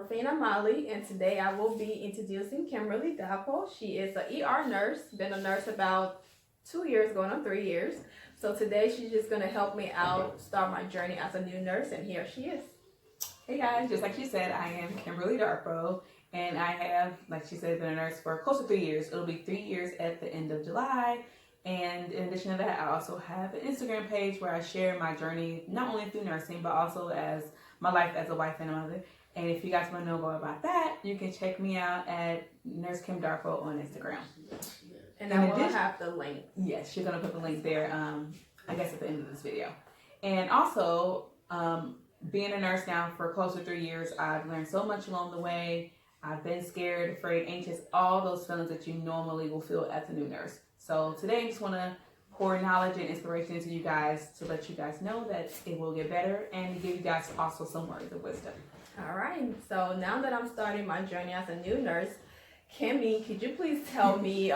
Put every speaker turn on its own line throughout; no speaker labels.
Rafina Mali, and today I will be introducing Kimberly Dapo. She is an ER nurse, been a nurse about 2 years, going on 3 years. So today she's just going to help me out, start my journey as a new nurse, and here she is.
Hey guys, just like she said, I am Kimberly Darpo, and I have, like she said, been a nurse for close to 3 years. It'll be 3 years at the end of July. And in addition to that, I also have an Instagram page where I share my journey, not only through nursing, but also as my life as a wife and a mother. And if you guys want to know more about that, you can check me out at Nurse Kim Darpo on Instagram.
And I will have the link.
Yes, she's going to put the link there, I guess, at the end of this video. And also, being a nurse now for close to 3 years, I've learned so much along the way. I've been scared, afraid, anxious, all those feelings that you normally will feel as a new nurse. So today I just want to pour knowledge and inspiration into you guys to let you guys know that it will get better and give you guys also some words of wisdom.
All right. So now that I'm starting my journey as a new nurse, Kimmy, could you please tell me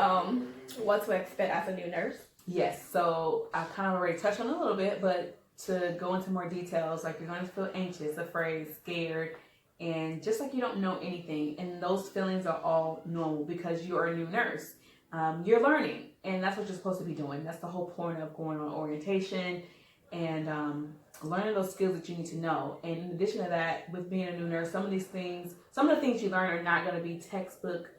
what to expect as a new nurse?
Yes. So I kind of already touched on it a little bit, but to go into more details, like you're going to feel anxious, afraid, scared, and just like you don't know anything. And those feelings are all normal because you're a new nurse. You're learning, and that's what you're supposed to be doing. That's the whole point of going on orientation and learning those skills that you need to know. And in addition to that, with being a new nurse, some of the things you learn are not going to be textbook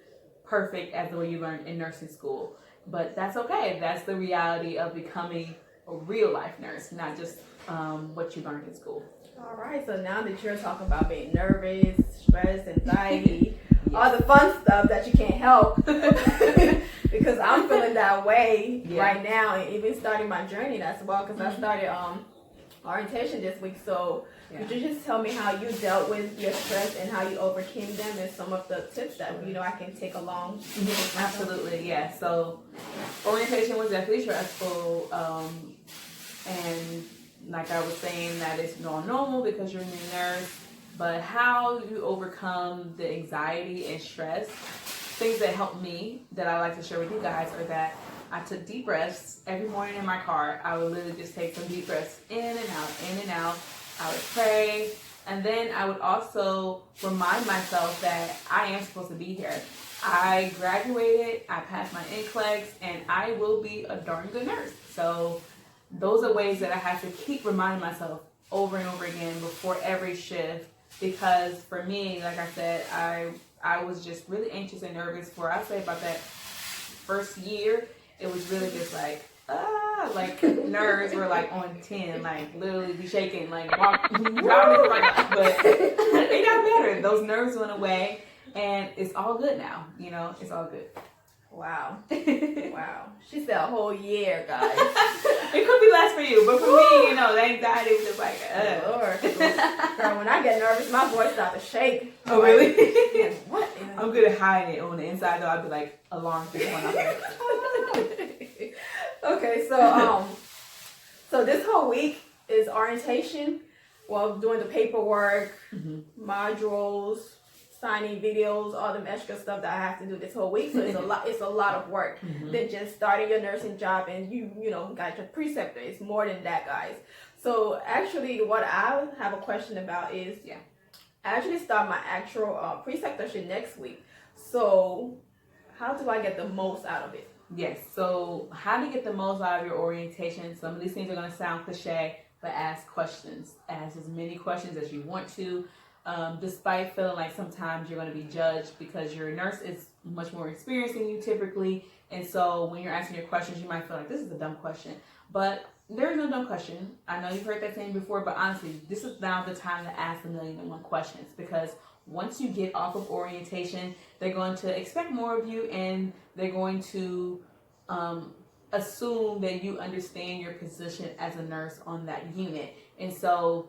perfect as the way you learn in nursing school. But that's okay. That's the reality of becoming a real life nurse, not just what you learned in school.
All right. So now that you're talking about being nervous, stress, anxiety, all the fun stuff that you can't help, because I'm feeling that way right now, and even starting my journey as well, because I started orientation this week. So could you just tell me how you dealt with your stress and how you overcame them, and some of the tips that I can take along?
Absolutely, yeah. So orientation was definitely stressful, and like I was saying, that it's normal because you're a new nurse. But how you overcome the anxiety and stress, things that helped me that I like to share with you guys are that I took deep breaths every morning in my car. I would literally just take some deep breaths in and out, in and out. I would pray. And then I would also remind myself that I am supposed to be here. I graduated, I passed my NCLEX, and I will be a darn good nurse. So those are ways that I have to keep reminding myself over and over again before every shift. Because for me, like I said, I was just really anxious and nervous for, I'd say, about that first year. It was really just like nerves were like on 10, like literally be shaking, like driving but it got better. Those nerves went away, and it's all good now. It's all good.
Wow. Wow. She said a whole year, guys.
It could be less for you, but for me, the anxiety was just like,
Lord. Girl, when I get nervous, my voice starts to shake.
Oh, really?
Yeah, what?
I'm good at hiding it. On the inside, though, I'd be like, alarm going off.
Okay, so this whole week is orientation. Well, doing the paperwork, modules, signing videos, all the extra stuff that I have to do this whole week. So it's a lot of work than just starting your nursing job and you got your preceptor. It's more than that, guys. So actually what I have a question about is I actually start my actual preceptorship next week. So how do I get the most out of it?
Yes, so how to get the most out of your orientation. Some of these things are going to sound cliche, but ask questions. Ask as many questions as you want to. Despite feeling like sometimes you're going to be judged because your nurse is much more experienced than you typically. And so when you're asking your questions, you might feel like this is a dumb question. But there's no dumb question. I know you've heard that saying before, but honestly, this is now the time to ask 1,000,001 questions, because once you get off of orientation, they're going to expect more of you, and they're going to assume that you understand your position as a nurse on that unit. And so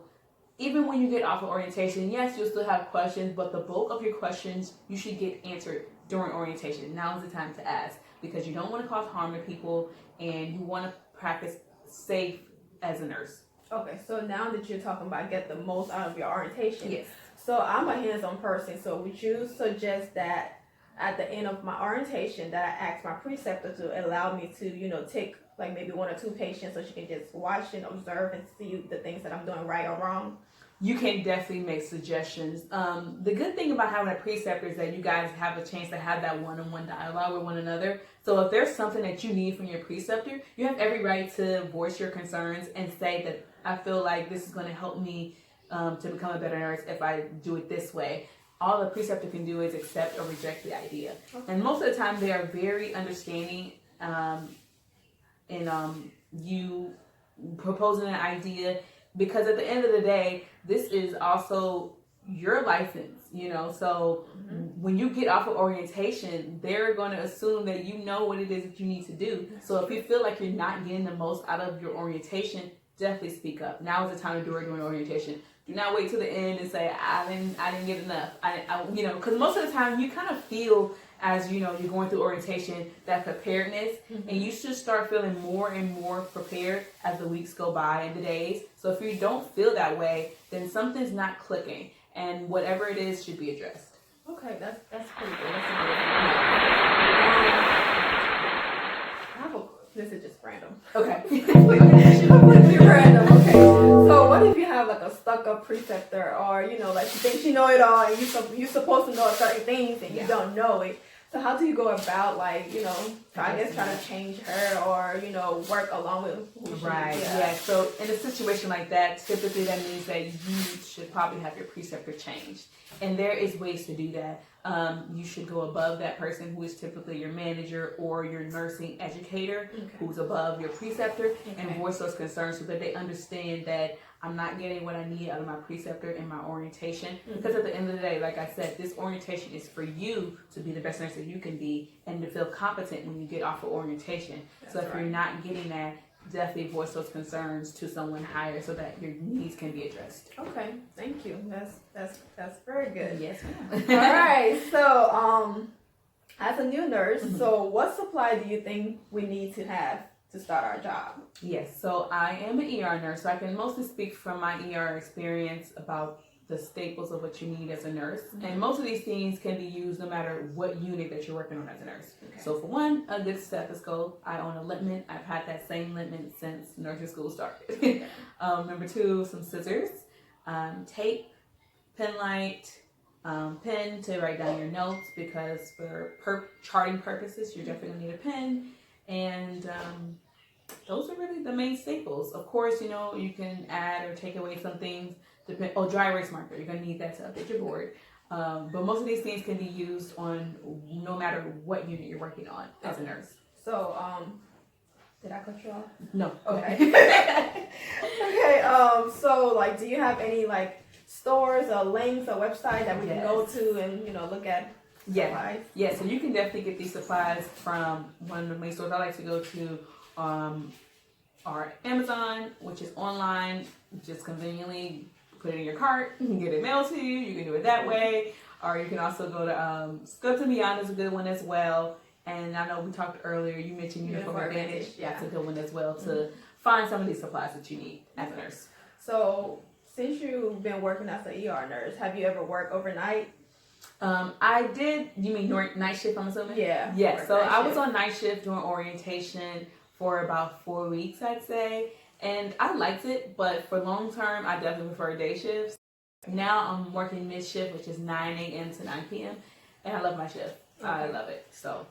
even when you get off of orientation, yes, you'll still have questions, but the bulk of your questions you should get answered during orientation. Now is the time to ask, because you don't want to cause harm to people, and you want to practice safe as a nurse.
Okay, so now that you're talking about get the most out of your orientation.
Yes.
So I'm a hands-on person, so would you suggest that at the end of my orientation that I ask my preceptor to allow me to, take like maybe 1 or 2 patients so she can just watch and observe and see the things that I'm doing right or wrong?
you can definitely make suggestions. The good thing about having a preceptor is that you guys have a chance to have that one-on-one dialogue with one another. So if there's something that you need from your preceptor, you have every right to voice your concerns and say that I feel like this is going to help me to become a better nurse if I do it this way. All the preceptor can do is accept or reject the idea. Okay. And most of the time they are very understanding in you proposing an idea, because at the end of the day, this is also your license, you know. So when you get off of orientation, they're going to assume that you know what it is that you need to do. So if you feel like you're not getting the most out of your orientation, definitely speak up. Now is the time to do it during orientation. Do not wait till the end and say, I didn't get enough. I you know, because most of the time you kind of feel, as you know, you're going through orientation, that preparedness, and you should start feeling more and more prepared as the weeks go by and the days. So if you don't feel that way, then something's not clicking, and whatever it is should be addressed.
Okay, that's pretty good. This is just random.
Okay.
Completely random. Okay. So what if you have like a stuck-up preceptor, or you know, like you think you know it all, and you're supposed to know certain things and you don't know it? So how do you go about, like, you know, trying to change her, or, you know, work along with who she
Right.
is?
Yeah. So in a situation like that, typically that means that you should probably have your preceptor changed. And there is ways to do that. You should go above that person who is typically your manager or your nursing educator, who's above your preceptor, and voice those concerns so that they understand that I'm not getting what I need out of my preceptor in my orientation. Because at the end of the day, like I said, this orientation is for you to be the best nurse that you can be and to feel competent when you get off of orientation. So if you're not getting that, definitely voice those concerns to someone higher so that your needs can be addressed.
Okay, thank you. That's very good.
Yes, ma'am.
All right. So as a new nurse, so what supply do you think we need to have to start our job?
Yes, so I am an ER nurse, so I can mostly speak from my ER experience about the staples of what you need as a nurse. And most of these things can be used no matter what unit that you're working on as a nurse. So for one, a good stethoscope. I own a Littman. I've had that same Littman since nursing school started. Number two, some scissors, tape, pen light, pen to write down your notes, because for charting purposes, you're definitely gonna need a pen. And those are really the main staples. Of course, you know, you can add or take away some things. Dry erase marker. You're going to need that to update your board. But most of these things can be used on no matter what unit you're working on as a nurse.
So, did I cut you off?
No.
Okay. Okay. So, like, do you have any, like, stores or links or website that we can go to and, you know, look at? Supplies?
Yeah, so you can definitely get these supplies from one of the main stores I like to go to, our Amazon, which is online. Just conveniently put it in your cart, you can get it mailed to you, you can do it that way, or you can also go to Beyond is a good one as well. And I know we talked earlier, you mentioned Uniform Advantage. That's a good one as well to find some of these supplies that you need as a nurse.
So since you've been working as an ER nurse, have you ever worked overnight?
I did. You mean night shift, I'm assuming?
Yeah.
Yeah, so I was on night shift during orientation for about 4 weeks, I'd say. And I liked it, but for long term, I definitely prefer day shifts. Now I'm working mid shift, which is 9 a.m. to 9 p.m. And I love my shift. I love it. So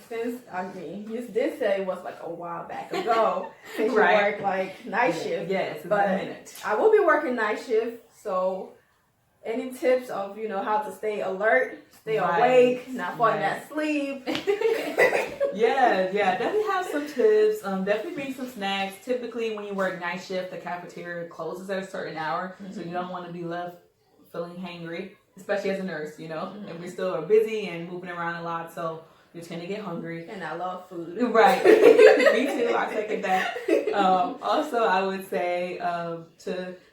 since you did say it was like a while back ago since you worked like night shift.
Yes,
but
a minute. I
will be working night shift. So any tips of how to stay alert, stay awake, not falling asleep?
Yeah, definitely have some tips. Definitely bring some snacks. Typically, when you work night shift, the cafeteria closes at a certain hour, so you don't want to be left feeling hangry, especially as a nurse, and we still are busy and moving around a lot, so you tend to get hungry.
And I love food.
Right. Me too. I second that. Also, I would say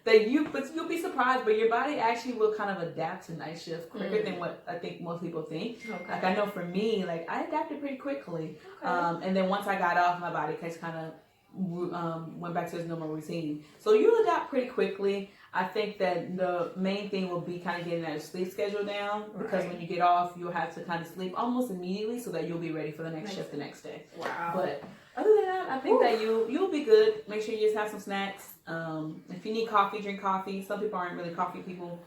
but you'll be surprised, but your body actually will kind of adapt to night shift quicker than what I think most people think. Okay. Like I know for me, like I adapted pretty quickly. Okay. And then once I got off, my body kind of went back to its normal routine. So you adapt pretty quickly. I think that the main thing will be kind of getting that sleep schedule down, because when you get off, you'll have to kind of sleep almost immediately so that you'll be ready for the next shift the next day.
Wow.
But other than that, I think that you'll be good. Make sure you just have some snacks. If you need coffee, drink coffee. Some people aren't really coffee people.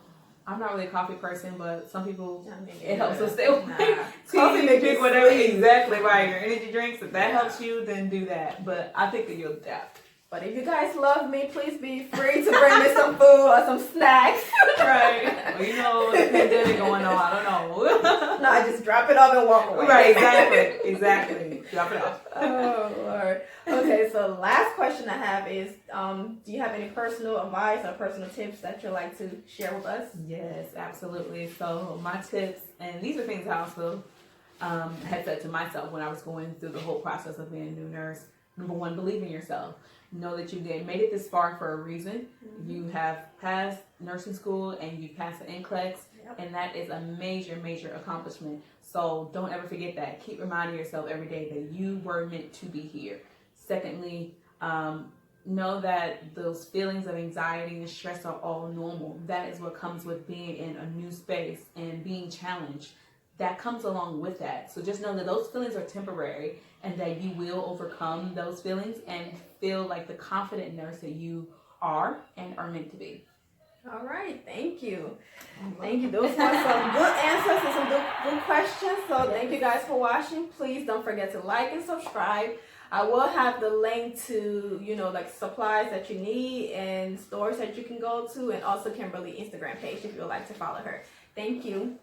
I'm not really a coffee person, but some people, it helps us stay awake. Coffee makes drink whatever. Exactly right. Your energy drinks, if that helps you, then do that. But I think that you'll adapt.
But if you guys love me, please be free to bring me some food or some snacks.
Right. Well, you know, the pandemic going on, I don't know.
No, I just drop it off and walk away.
Right, exactly. Drop it off.
Oh, Lord. Okay, so the last question I have is, do you have any personal advice or personal tips that you'd like to share with us?
Yes, absolutely. So my tips, and these are things I also had said to myself when I was going through the whole process of being a new nurse. Number one, believe in yourself. Know that you made it this far for a reason. Mm-hmm. You have passed nursing school and you passed the NCLEX, and that is a major, major accomplishment. So don't ever forget that. Keep reminding yourself every day that you were meant to be here. Secondly, know that those feelings of anxiety and stress are all normal. That is what comes with being in a new space and being challenged. That comes along with that. So just know that those feelings are temporary and that you will overcome those feelings and feel like the confident nurse that you are and are meant to be.
All right. Thank you. Thank you. Those were some good answers and some good questions. So thank you guys for watching. Please don't forget to like and subscribe. I will have the link to, like supplies that you need and stores that you can go to, and also Kimberly Instagram page if you would like to follow her. Thank you.